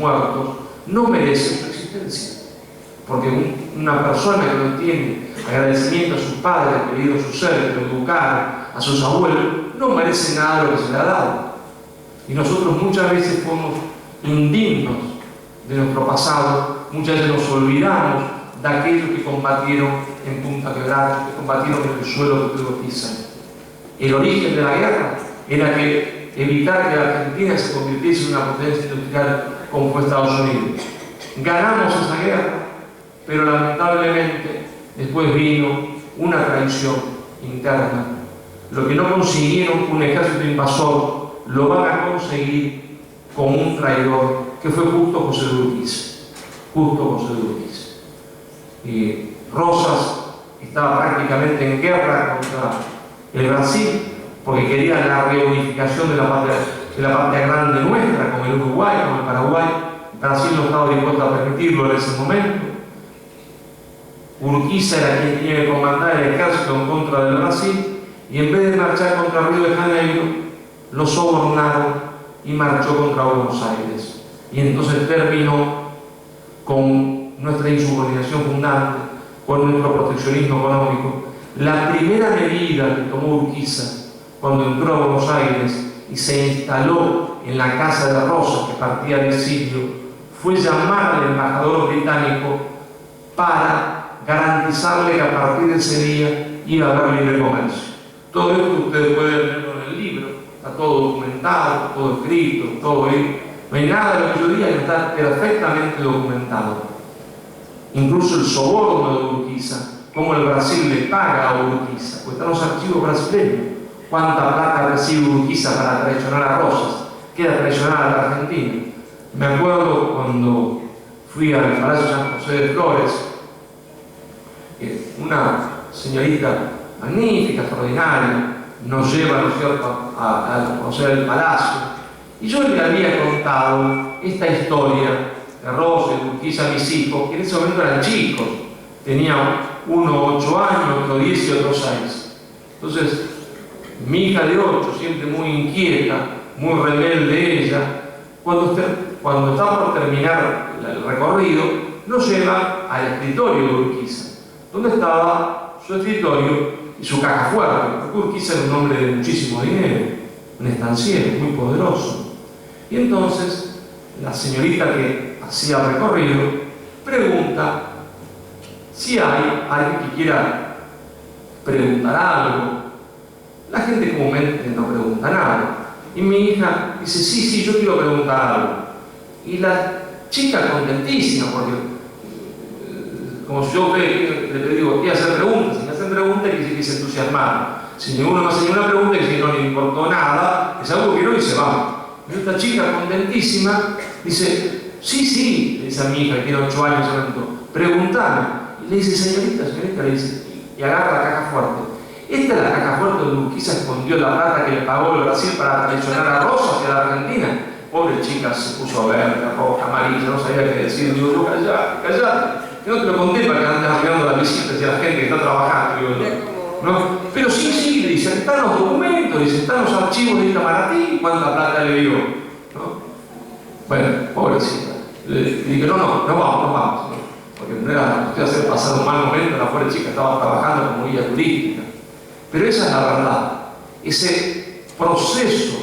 muertos no merecen su existencia. Porque una persona que no tiene agradecimiento a sus padres, que le dieron su ser, que lo educaron, a sus abuelos, no merece nada de lo que se le ha dado. Y nosotros muchas veces fuimos indignos de nuestro pasado, muchas veces nos olvidamos de aquellos que combatieron en Punta Quebrada, que combatieron en el suelo que ustedes pisan. El origen de la guerra era que evitar que la Argentina se convirtiese en una potencia industrial como fue Estados Unidos. Ganamos esa guerra, pero lamentablemente después vino una traición interna. Lo que no consiguieron un ejército invasor, lo van a conseguir con un traidor, que fue Justo José de Urquiza. Justo José de Urquiza. Y Rosas estaba prácticamente en guerra contra el Brasil, porque quería la reunificación de la patria grande nuestra, con el Uruguay, con el Paraguay. Brasil no estaba dispuesto a permitirlo en ese momento. Urquiza era quien tenía que comandar el ejército en contra del Brasil, y en vez de marchar contra Río de Janeiro, lo sobornaron y marchó contra Buenos Aires. Y entonces terminó con nuestra insubordinación fundante, con nuestro proteccionismo económico. La primera medida que tomó Urquiza cuando entró a Buenos Aires y se instaló en la casa de Rosas, que partía del exilio, fue llamar al embajador británico para garantizarle que a partir de ese día iba a haber libre comercio. Todo esto ustedes pueden leerlo en el libro, está todo documentado, todo escrito, todo ahí. No hay nada de lo que yo diga que está perfectamente documentado. Incluso el soborno de Urquiza, cómo el Brasil le paga a Urquiza, pues están los archivos brasileños. ¿Cuánta plata recibe Urquiza para traicionar a Rosas? Queda traicionar a la Argentina. Me acuerdo cuando fui al Palacio San José de Flores, una señorita magnífica, extraordinaria, nos lleva, ¿no es cierto?, a conocer el palacio. Y yo le había contado esta historia de Rosas, de Urquiza a mis hijos, que en ese momento eran chicos. Tenía uno 8 años, otro 10 y otro 6. Entonces, mi hija de 8, siempre muy inquieta, muy rebelde ella, cuando está por terminar el recorrido, nos lleva al escritorio de Urquiza, donde estaba su escritorio y su caja fuerte, porque Urquiza era un hombre de muchísimo dinero, un estanciero muy poderoso. Y entonces la señorita que hacía el recorrido pregunta si hay alguien que quiera preguntar algo. La gente comúnmente no pregunta nada. Y mi hija dice, sí, yo quiero preguntar algo. Y la chica contentísima, porque como yo le digo, quiero hacer preguntas. Si me hacen preguntas, quiere decir que se entusiasmaron. Si ninguno me hace ninguna pregunta, quiere decir que no le importó nada, es algo que no y se va. Y esta chica contentísima dice, sí, le dice a mi hija, que tiene 8 años, preguntame. Y le dice, señorita, le dice, y agarra la caja fuerte. Esta es la caja fuerte donde Urquiza escondió la plata que le pagó el Brasil para traicionar a Rosas y a la Argentina. Pobre chica, se puso verde, roja, amarilla, no sabía qué decir. Digo, yo, callate. Que no te lo conté para que andes mirando las visitas y a la gente que está trabajando. Digo, ¿no? Pero sí, le dice, están los documentos, dice, están los archivos de Itamaraty, cuánta plata le dio. ¿No? Bueno, pobrecita. Le dije, no vamos. Porque no era usted hacer pasar un mal momento, la pobre chica estaba trabajando como guía turística. Pero esa es la verdad. Ese proceso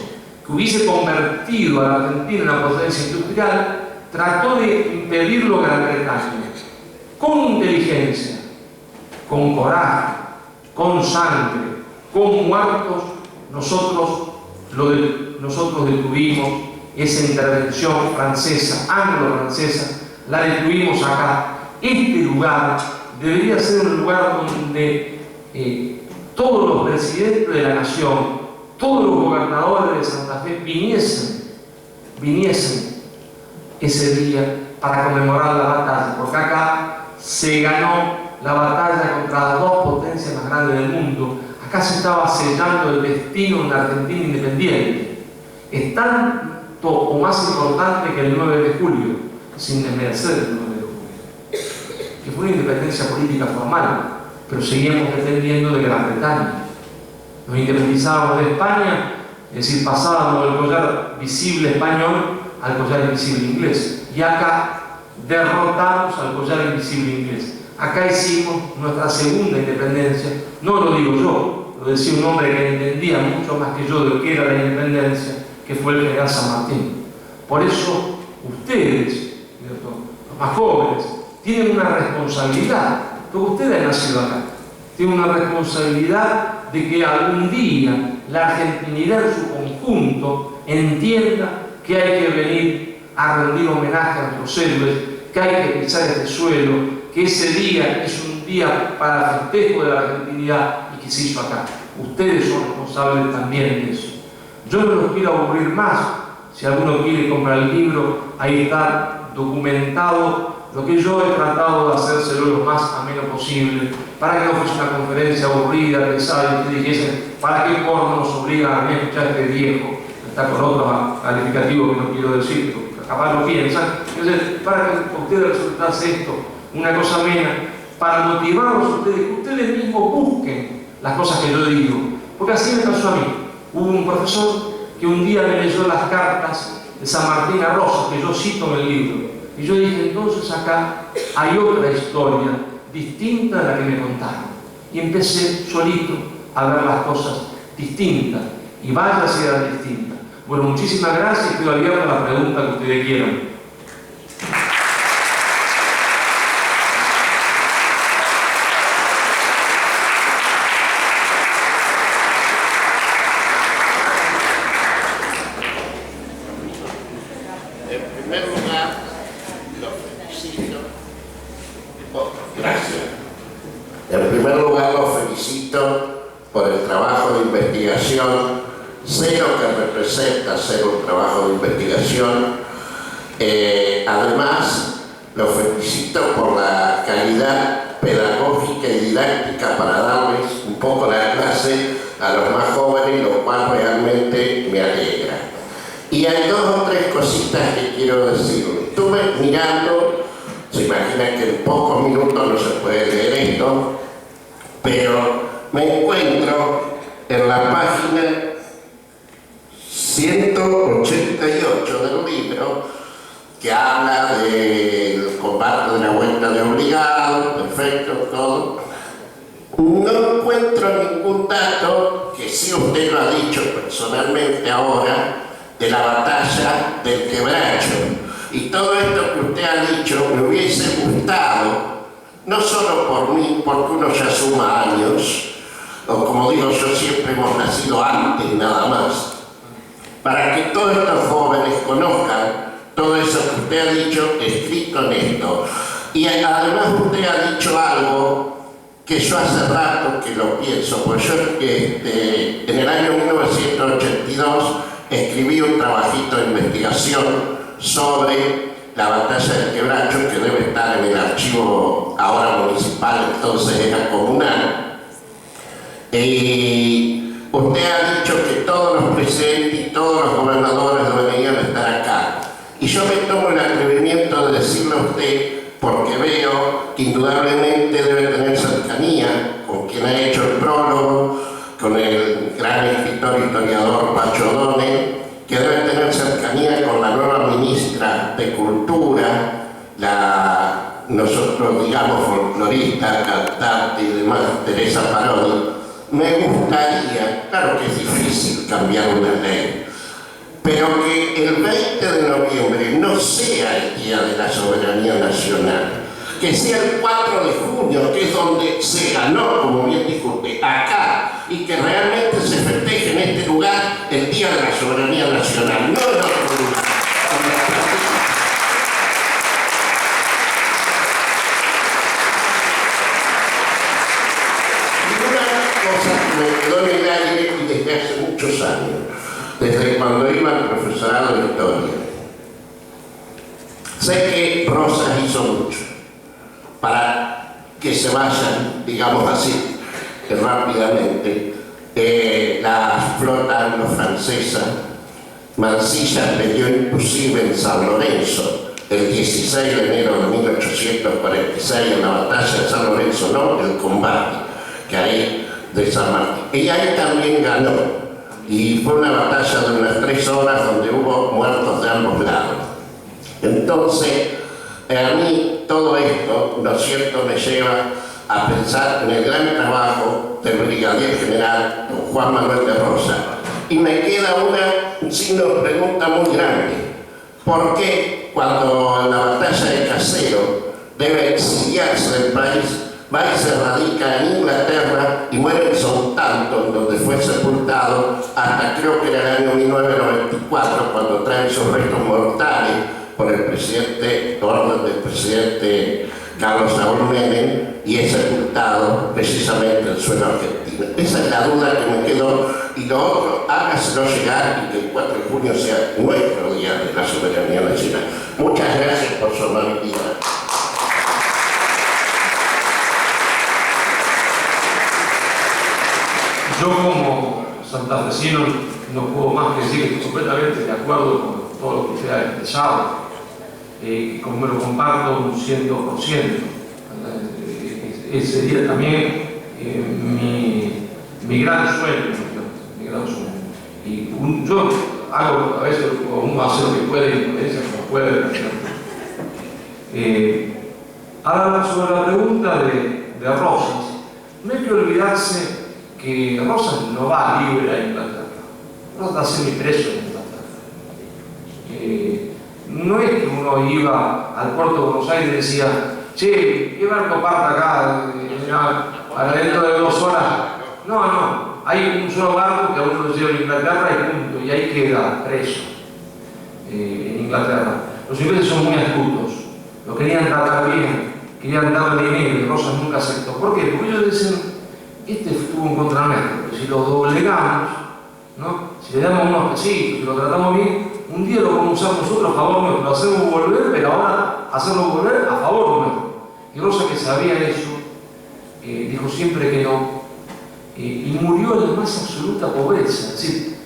que hubiese convertido a la Argentina en una potencia industrial trató de impedirlo Gran Bretaña. Con inteligencia, con coraje, con sangre, con muertos, nosotros detuvimos esa intervención francesa, anglo-francesa, la detuvimos acá. Este lugar debería ser un lugar donde todos los presidentes de la nación, todos los gobernadores de Santa Fe viniesen ese día para conmemorar la batalla, porque acá se ganó la batalla contra las 2 potencias más grandes del mundo. Acá se estaba sellando el destino de una Argentina independiente. Es tanto o más importante que el 9 de julio, sin desmerecer el 9 de julio, que fue una independencia política formal, pero seguíamos dependiendo de Gran Bretaña. Nos independizábamos de España, es decir, pasábamos del collar visible español al collar invisible inglés. y acá derrotamos al collar invisible inglés. Acá hicimos nuestra segunda independencia. No lo digo yo, lo decía un hombre que entendía mucho más que yo de lo que era la independencia, que fue el general San Martín. Por eso ustedes, ¿cierto?, los más jóvenes, tienen una responsabilidad, porque ustedes han nacido acá. Tienen una responsabilidad de que algún día la argentinidad en su conjunto entienda que hay que venir a rendir homenaje a nuestros héroes, que hay que pisar este suelo, que ese día es un día para el festejo de la argentinidad y que se hizo acá. Ustedes son responsables también de eso. Yo no los quiero aburrir más. Si alguno quiere comprar el libro, ahí está documentado lo que yo he tratado de hacérselo lo más ameno posible, para que no fuese una conferencia aburrida, pesada, y que dijesen, ¿para qué porno nos obliga a mí a escuchar a este viejo? Está con otros calificativos que no quiero decir, pero capaz lo piensan. Entonces, para que a ustedes resultase esto una cosa amena, para motivarlos a ustedes, que ustedes mismos busquen las cosas que yo digo. Porque así me pasó a mí. Hubo un profesor que un día me leyó las cartas de San Martín a Rosas, que yo cito en el libro. Y yo dije, entonces acá hay otra historia distinta a la que me contaron. Y empecé solito a ver las cosas distintas. Y vaya si eran distintas. Bueno, muchísimas gracias y quedo abierto a la pregunta que ustedes quieran. En primer lugar, los felicito por el trabajo de investigación. Sé lo que representa hacer un trabajo de investigación. Además, los felicito por la calidad pedagógica y didáctica para darles un poco la clase a los más jóvenes, lo cual realmente me alegra. Y hay dos o tres cositas que quiero decir. Estuve mirando. Se imagina que en pocos minutos no se puede leer esto, pero me encuentro en la página 188 del libro, que habla del combate de la vuelta de obligado, perfecto, todo. No encuentro ningún dato, que sí usted lo ha dicho personalmente ahora, de la batalla del Quebracho. Y todo esto que usted ha dicho me hubiese gustado, no solo por mí, porque uno ya suma años, o como digo yo, siempre hemos nacido antes nada más, para que todos estos jóvenes conozcan todo eso que usted ha dicho escrito en esto. Y además usted ha dicho algo que yo hace rato que lo pienso, pues yo en el año 1982 escribí un trabajito de investigación sobre la batalla del Quebracho, que debe estar en el archivo ahora municipal, entonces era comunal. Y usted ha dicho que todos los presidentes y todos los gobernadores deberían estar acá. Y yo me tomo el atrevimiento de decirle a usted, porque veo que indudablemente debe tener cercanía con quien ha hecho el prólogo, con el gran escritor historiador Pacho O'Donnell, que debe tener cercanía con la nueva ministra de Cultura, nosotros digamos folclorista, cantante y demás, Teresa Parodi. Me gustaría, claro que es difícil cambiar una ley, pero que el 20 de noviembre no sea el Día de la Soberanía Nacional, que sea el 4 de junio, que es donde se ganó, como bien dijo usted, acá, y que realmente se festeje en este lugar el Día de la Soberanía Nacional, no en otro lugar. Y una cosa que me quedó en el aire y desde hace muchos años, desde cuando iba al profesorado de Historia, sé que Rosas hizo mucho para que se vayan, digamos así, rápidamente, la flota anglo-francesa. Mansilla peleó inclusive en San Lorenzo el 16 de enero de 1846 en la batalla de San Lorenzo, no el combate que hay de San Martín. Y ahí también ganó, y fue una batalla de unas 3 horas donde hubo muertos de ambos lados. Entonces, a mí todo esto, ¿no es cierto?, me lleva a pensar en el gran trabajo del brigadier general don Juan Manuel de Rosas. Y me queda un signo de pregunta muy grande. ¿Por qué cuando en la batalla de Casero debe exiliarse del país, va y se radica en Inglaterra y muere en Southampton, donde fue sepultado hasta creo que era el año 1994, cuando traen sus restos mortales por el presidente, orden del presidente Carlos Saúl Menem, y es sepultado precisamente en suelo argentino? Esa es la duda que me quedó, y lo otro, hágaselo llegar y que el 4 de junio sea nuestro día de la soberanía nacional. Muchas gracias por su amabilidad. Yo como santafesino no puedo más que decir que estoy completamente de acuerdo con todo lo que usted ha expresado, y como me lo comparto un 100%. Ese día también mi gran sueño, y yo hago a veces, uno hace lo que puede y influencia como puede. Ahora, sobre la pregunta de Rosas, no hay que olvidarse que Rosas no va libre a Inglaterra. Rosas está semipreso en Inglaterra. No es que uno iba al puerto de Buenos Aires y decía, che, ¿qué barco parte acá para dentro de 2 horas? No. Hay un solo barco que a uno lo lleva a Inglaterra y punto, y ahí queda preso en Inglaterra. Los ingleses son muy astutos, lo querían tratar bien, querían darle dinero, y Rosas nunca aceptó. ¿Por qué? Porque ellos decían, este estuvo en contra nuestro, si lo doblegamos, ¿no? Si le damos unos pesitos, si lo tratamos bien, un día lo vamos a usar nosotros a favor nuestro, lo hacemos volver, pero ahora hacerlo volver a favor nuestro. Y Rosas, que sabía eso, dijo siempre que no, y murió en la más absoluta pobreza, es decir,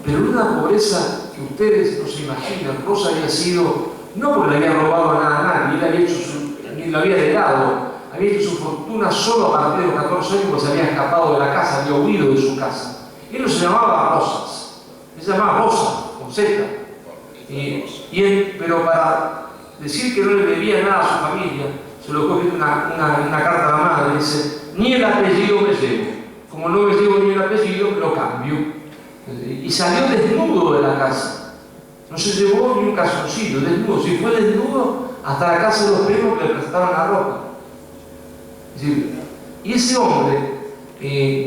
pero una pobreza que ustedes no se imaginan. Rosas había sido, no porque le había robado nada a nadie, él había hecho ni lo había heredado, había hecho su fortuna solo a partir de los 14 años, porque se había escapado de la casa, había huido de su casa. Él no se llamaba Rosas, él se llamaba Rosa, con Z. Pero para decir que no le debía nada a su familia, se lo coge una carta a la madre y dice, ni el apellido me llevo. Como no me llevo ni el apellido, lo cambio. Y salió desnudo de la casa. No se llevó ni un calzoncillo, desnudo. Si fue desnudo, hasta la casa de los primos que le prestaban la ropa. Es decir, y ese hombre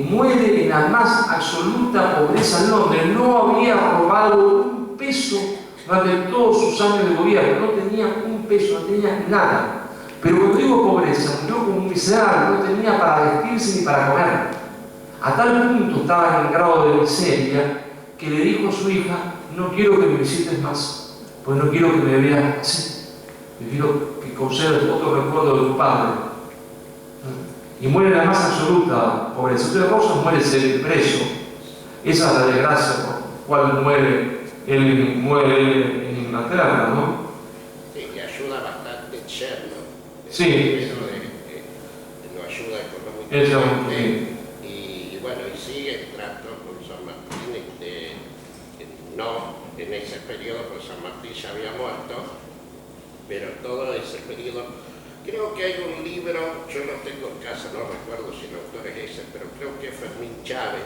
muere en la más absoluta pobreza en Londres. No había robado un peso durante todos sus años de gobierno. No tenía un peso, no tenía nada. Pero cuando digo pobreza, murió como un miserable, no tenía para vestirse ni para comer. A tal punto estaba en el grado de miseria que le dijo a su hija, no quiero que me visites más, pues no quiero que me veas así. Yo quiero que conserves otro recuerdo de tu padre. Y muere en la más absoluta pobreza. Entonces Rosas muere preso. Esa es la desgracia por la cual muere en Inglaterra, ¿no? Sí, que ayuda bastante Cherno. Sí. Lo ayuda económicamente. Y bueno, y sigue el trato con San Martín. No en ese periodo, porque San Martín ya había muerto, pero todo ese periodo. Creo que hay un libro, yo lo tengo en casa, no recuerdo si el autor es ese, pero creo que es Fermín Chávez,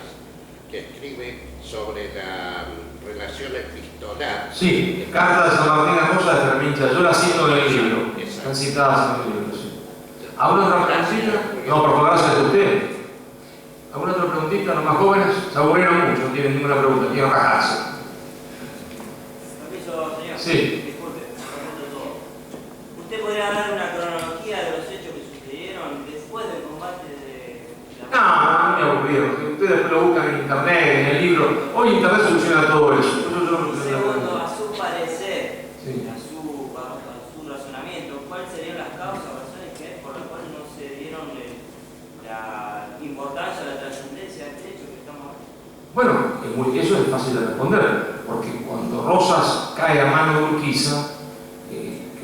que escribe sobre la relación epistolar. Sí, Carta de San Martín a Rosa de Fermín Chávez, yo la cito en el libro, están citadas en el libro, sí. ¿Alguna otra preguntita? No, por favor, gracias a usted. ¿Alguna otra preguntita? Los más jóvenes se aburrieron mucho, no tienen ninguna pregunta, quieren rajarse. Permiso, señor. Sí. ¿Usted podría dar una cronología de los hechos que sucedieron después del combate de la... No, muy aburrido. Ustedes después lo buscan en internet, en el libro. Hoy internet soluciona todo eso. Segundo, a su parecer, sí, a su razonamiento, ¿cuáles serían las causas o razones por las cuales no se dieron la importancia o la trascendencia de este hecho que estamos hablando? Bueno, eso es fácil de responder, porque cuando Rosas cae a mano de Urquiza,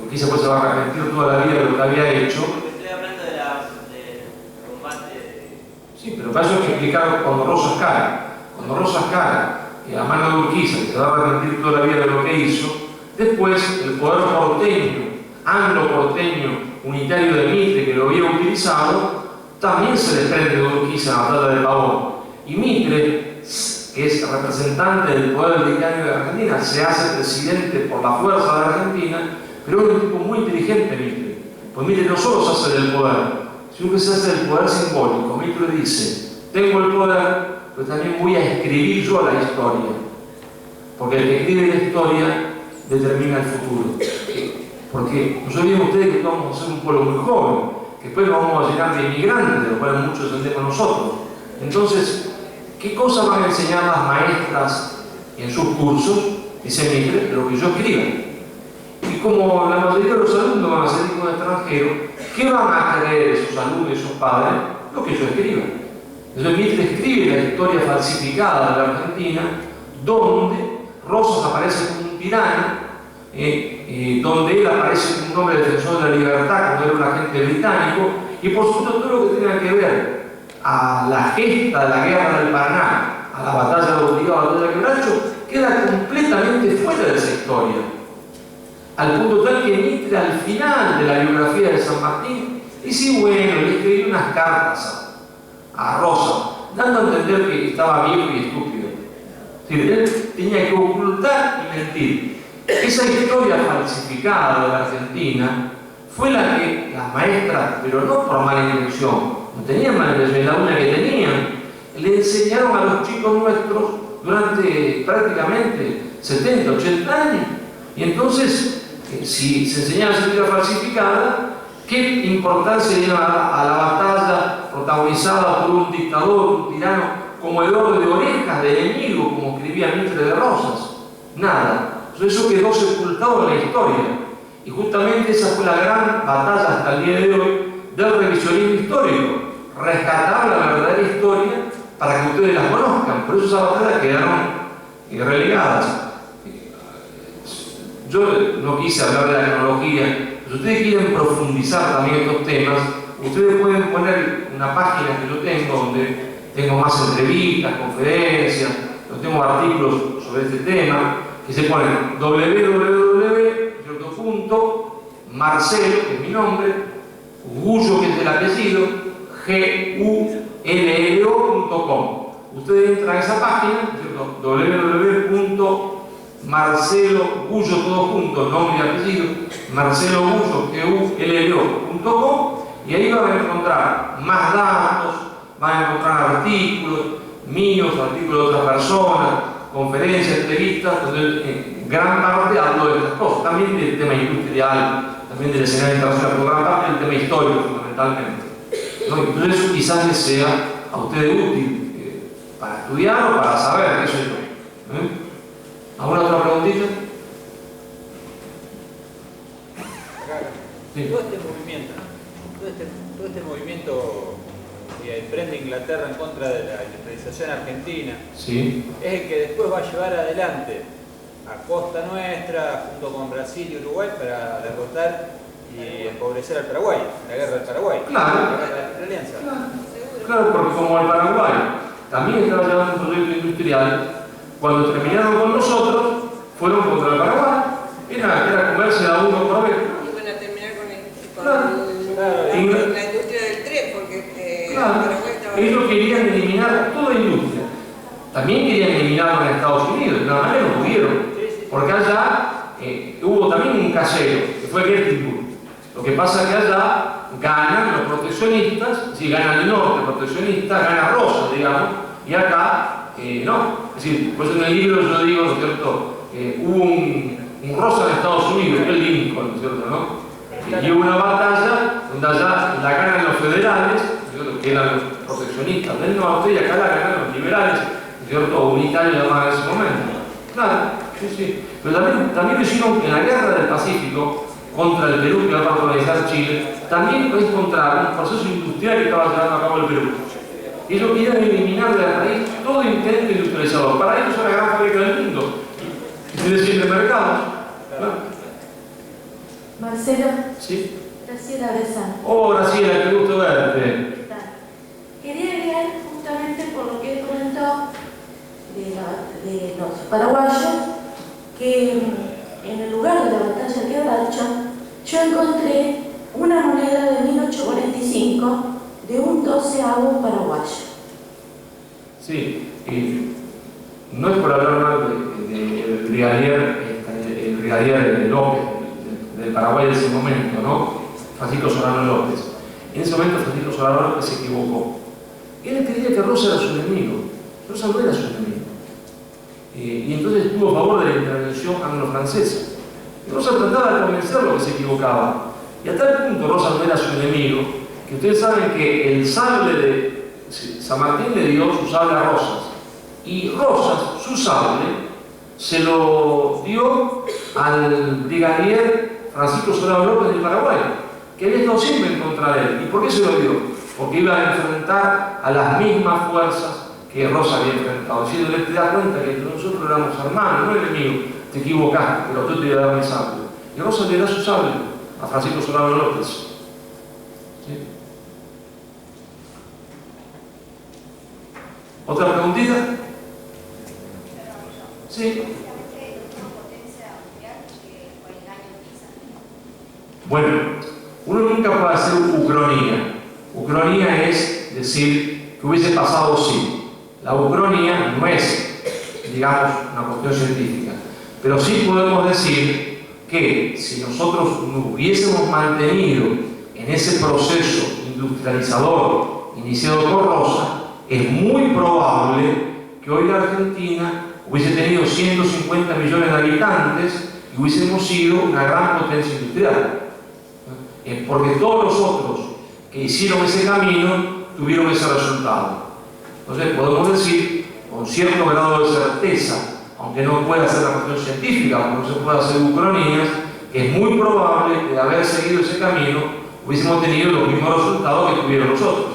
Urquiza pues se va a arrepentir toda la vida de lo que había hecho. Estoy hablando del combate. Sí, pero para eso hay que explicar cuando Rosas cae. Cuando Rosas cae a mano de Urquiza, que se va a arrepentir toda la vida de lo que hizo, Después, el poder porteño, anglo-porteño, unitario de Mitre, que lo había utilizado, también se desprende de Urquiza en la batalla de Pavón. Y Mitre, que es representante del poder británico de Argentina, se hace presidente por la fuerza de Argentina, pero es un tipo muy inteligente, Mitre. Pues Mitre no solo se hace del poder, sino que se hace del poder simbólico. Mitre dice, tengo el poder, pero también voy a escribir yo la historia. Porque el que escribe la historia determina el futuro. Porque no se olviden ustedes que vamos a ser un pueblo muy joven, que después nos vamos a llenar de inmigrantes, de los cuales muchos entendemos nosotros. Entonces, ¿qué cosas van a enseñar las maestras en sus cursos? Dice Mitre, lo que yo escriba. Y como la mayoría de los alumnos van a ser hijos extranjeros, ¿qué van a creer esos alumnos y esos padres? Lo que yo escriba. Entonces Mitre escribe la historia falsificada de la Argentina, donde Rosas aparece como un tirano, donde él aparece como un hombre defensor de la libertad, como era un agente británico, y por supuesto todo lo que tenga que ver a la gesta de la guerra del Paraná, a la batalla de Obligado, a la batalla de Quebracho, queda completamente fuera de esa historia. Al punto tal que Mitre, al final de la biografía de San Martín, dice, bueno, le escribí unas cartas a Rosa, dando a entender que estaba viejo y estúpido. Es decir, él tenía que ocultar y mentir. Esa historia falsificada de la Argentina fue la que las maestras, pero no por mala intención, no tenían mala intención, la única que tenían, le enseñaron a los chicos nuestros durante prácticamente 70, 80 años. Y entonces, si se enseñaba esa historia falsificada, ¿qué importancia le dieron a la batalla protagonizada por un dictador, un tirano, como el oro de orejas de enemigo, como escribía Mitre de Rosas? Nada. Entonces eso quedó sepultado en la historia. Y justamente esa fue la gran batalla hasta el día de hoy del revisionismo histórico. Rescatar la verdadera historia para que ustedes la conozcan. Por eso esas batallas quedaron relegadas. Yo no quise hablar de la cronología. Si ustedes quieren profundizar también estos temas, ustedes pueden poner una página que yo tengo donde tengo más entrevistas, conferencias, donde tengo artículos sobre este tema, que se ponen www.marcelo, que es mi nombre, Gullo, que es el apellido, gullo.com. Ustedes entran a esa página, www.marcelo Gullo, todo junto, nombre y apellido, Marcelo Gullo, gullo.com, y ahí van a encontrar más datos, van a encontrar artículos míos, artículos de otras personas, conferencias, entrevistas, donde en gran parte hablo de estas cosas, también del tema industrial, también del escenario internacional, pero gran parte del tema histórico fundamentalmente. ¿No? Entonces eso quizás les sea a ustedes útil para estudiar o para saber, qué sé yo. ¿Alguna otra preguntita? Sí. Todo este movimiento que emprende Inglaterra en contra de la industrialización argentina, sí, es el que después va a llevar adelante a costa nuestra, junto con Brasil y Uruguay, para derrotar y empobrecer al Paraguay, la guerra del Paraguay, claro, la guerra de la Alianza. Claro, porque como el Paraguay también estaba llevando un proyecto industrial, cuando terminaron con nosotros, fueron contra el Paraguay. Era comerse a uno por vez. Iban a terminar con Claro. la industria del tren, porque claro, ellos querían eliminar toda la industria. También querían eliminarlo en Estados Unidos, de una manera no pudieron. Porque allá hubo también un casero, que fue Gettysburg. Lo que pasa es que allá ganan los proteccionistas, si gana el norte proteccionista, gana Rosa, digamos, y acá no. Es decir, pues en el libro yo digo, ¿no es cierto?, hubo un Rosa en Estados Unidos, que es el Lincoln, ¿no es cierto?, ¿no? Y hubo una batalla donde allá la ganan los federales, ¿no es cierto?, que eran los proteccionistas del norte, y acá la ganan los liberales, ¿no es cierto?, unitarios llamaban en ese momento. Claro, sí, sí. Pero también lo hicieron en la guerra del Pacífico, contra el Perú, que va a protagonizar Chile, también es contra un proceso industrial que estaba llevando a cabo el Perú. Ellos querían eliminar de la raíz todo intento industrializador. Para ellos era la gran fábrica del mundo. Y se decide mercados. ¿No? Marcelo. Sí. Graciela Besán. Oh, Graciela, qué gusto verte. ¿Qué tal? Quería agregar justamente por lo que comentó de los paraguayos, que en el lugar de la batalla de Quebracho, yo encontré una moneda de 1845 de un 12avo paraguayo. Sí, no es por hablar mal del brigadier López, del Paraguay de ese momento, ¿no? Francisco Solano López. En ese momento Francisco Solano López se equivocó. Él creía que Rosa era su enemigo. Rosa no era su enemigo. Y entonces estuvo a favor de la intervención anglo-francesa. Y Rosa trataba de convencerlo que se equivocaba. Y a tal punto Rosa no era su enemigo, que ustedes saben que el sable de San Martín le dio su sable a Rosas. Y Rosas, su sable, se lo dio al brigadier Francisco Solano López del Paraguay, que había estado siempre en contra de él. ¿Y por qué se lo dio? Porque iba a enfrentar a las mismas fuerzas que Rosa había enfrentado. Diciéndole, te das cuenta que nosotros éramos hermanos, no enemigos, te equivocaste, pero tú te ibas a dar mi sable. Y Rosa le da su sable a Francisco Solano López. ¿Sí? ¿Otra preguntita? Sí. Bueno, uno nunca puede hacer ucronía. Ucronía es decir que hubiese pasado sí. La ucronía no es, digamos, una cuestión científica. Pero sí podemos decir que si nosotros nos hubiésemos mantenido en ese proceso industrializador iniciado por Rosa, es muy probable que hoy la Argentina hubiese tenido 150 millones de habitantes y hubiésemos sido una gran potencia industrial. Porque todos los otros que hicieron ese camino tuvieron ese resultado. Entonces podemos decir con cierto grado de certeza, aunque no pueda ser la cuestión científica, aunque no se pueda hacer ucronías, que es muy probable que de haber seguido ese camino hubiésemos tenido los mismos resultados que tuvieron los otros.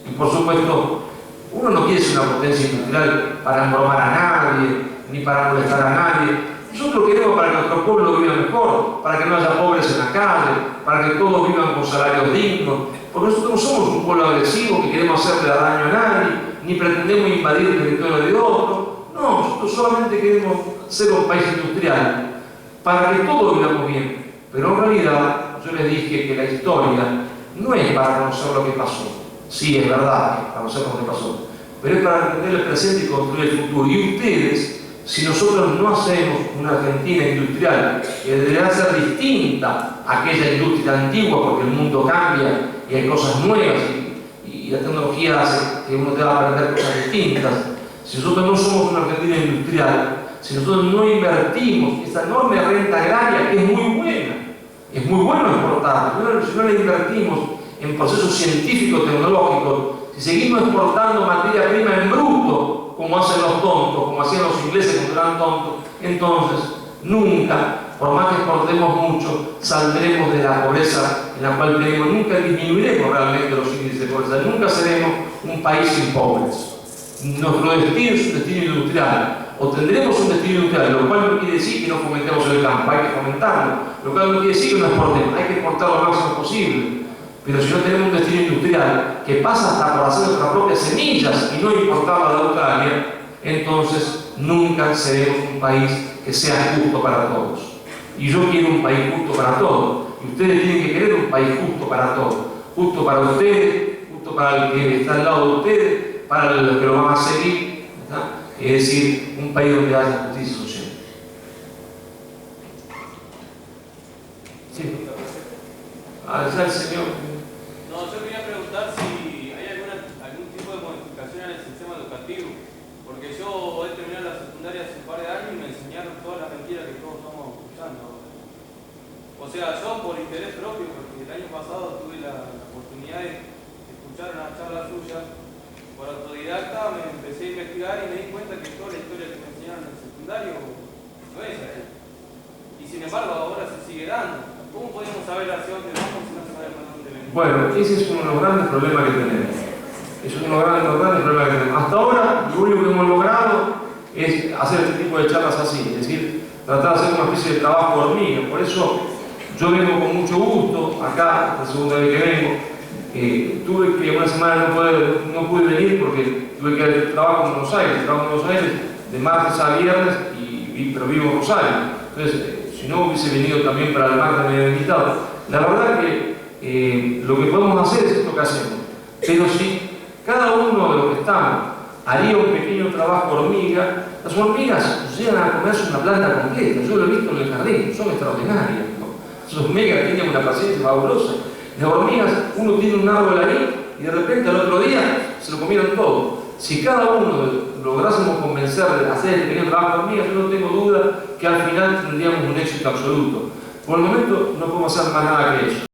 Y por supuesto, uno no quiere ser una potencia industrial para embromar a nadie, ni para molestar a nadie. Nosotros queremos para que nuestro pueblo viva mejor, para que no haya pobres en la calle, para que todos vivan con salarios dignos, porque nosotros no somos un pueblo agresivo que queremos hacerle daño a nadie, ni pretendemos invadir el territorio de otro. No, nosotros solamente queremos ser un país industrial, para que todos vivamos bien. Pero en realidad, yo les dije que la historia no es para conocer lo que pasó. Sí, es verdad, para conocer lo que pasó, pero es para entender el presente y construir el futuro. Y ustedes, si nosotros no hacemos una Argentina industrial que debería ser distinta a aquella industria antigua, porque el mundo cambia y hay cosas nuevas y la tecnología hace que uno deba aprender cosas distintas, si nosotros no somos una Argentina industrial, si nosotros no invertimos esa enorme renta agraria que es muy bueno exportarla, si no la invertimos en procesos científicos tecnológicos, si seguimos exportando materia prima en bruto, como hacen los tontos, como hacían los ingleses cuando eran tontos, entonces nunca, por más que exportemos mucho, saldremos de la pobreza en la cual tenemos, nunca disminuiremos realmente los índices de pobreza, nunca seremos un país sin pobres. Nuestro destino es un destino industrial, o tendremos un destino industrial, lo cual no quiere decir que no fomentemos el campo, hay que fomentarlo, lo cual no quiere decir que no exportemos, hay que exportar lo máximo posible. Pero si no tenemos un destino industrial que pasa hasta por hacer nuestras propias semillas y no importarlas de Australia, entonces nunca seremos un país que sea justo para todos. Y yo quiero un país justo para todos. Y ustedes tienen que querer un país justo para todos. Justo para ustedes, justo para el que está al lado de ustedes, para los que lo van a seguir. ¿Verdad? Es decir, un país donde haya justicia social. Sí. Allá el señor. No, yo quería preguntar si hay algún tipo de modificación en el sistema educativo, porque yo he terminado la secundaria hace un par de años y me enseñaron todas las mentiras que todos estamos escuchando. O sea, yo por interés propio, porque el año pasado tuve la oportunidad de escuchar una charla suya, por autodidacta me empecé a investigar y me di cuenta que toda la historia que me enseñaron en el secundario no es así. Y sin embargo ahora se sigue dando. ¿Cómo podemos saber hacia dónde vamos si no sabemos dónde venimos? Bueno, ese es uno de los grandes problemas que tenemos. Es uno de los grandes problemas que tenemos. Hasta ahora, lo único que hemos logrado es hacer este tipo de charlas así, es decir, tratar de hacer una especie de trabajo hormiga. Por eso yo vengo con mucho gusto acá, la segunda vez que vengo. Tuve que una semana no pude venir porque tuve que hacer trabajo en Buenos Aires, de martes a viernes, y pero vivo en Rosario. Entonces, si no hubiese venido también para el martes me hubiera invitado. La verdad que lo que podemos hacer es esto que hacemos. Pero si cada uno de los que estamos haría un pequeño trabajo hormiga, las hormigas llegan a comerse una planta completa. Yo lo he visto en el jardín, son extraordinarias, ¿no? Las hormigas tienen una paciencia fabulosa. Las hormigas, uno tiene un árbol ahí y de repente al otro día se lo comieron todo. Si cada uno lográsemos convencer de hacer este pequeño trabajo de hormigas, yo no tengo duda que al final tendríamos un éxito absoluto. Por el momento no podemos hacer más nada que eso.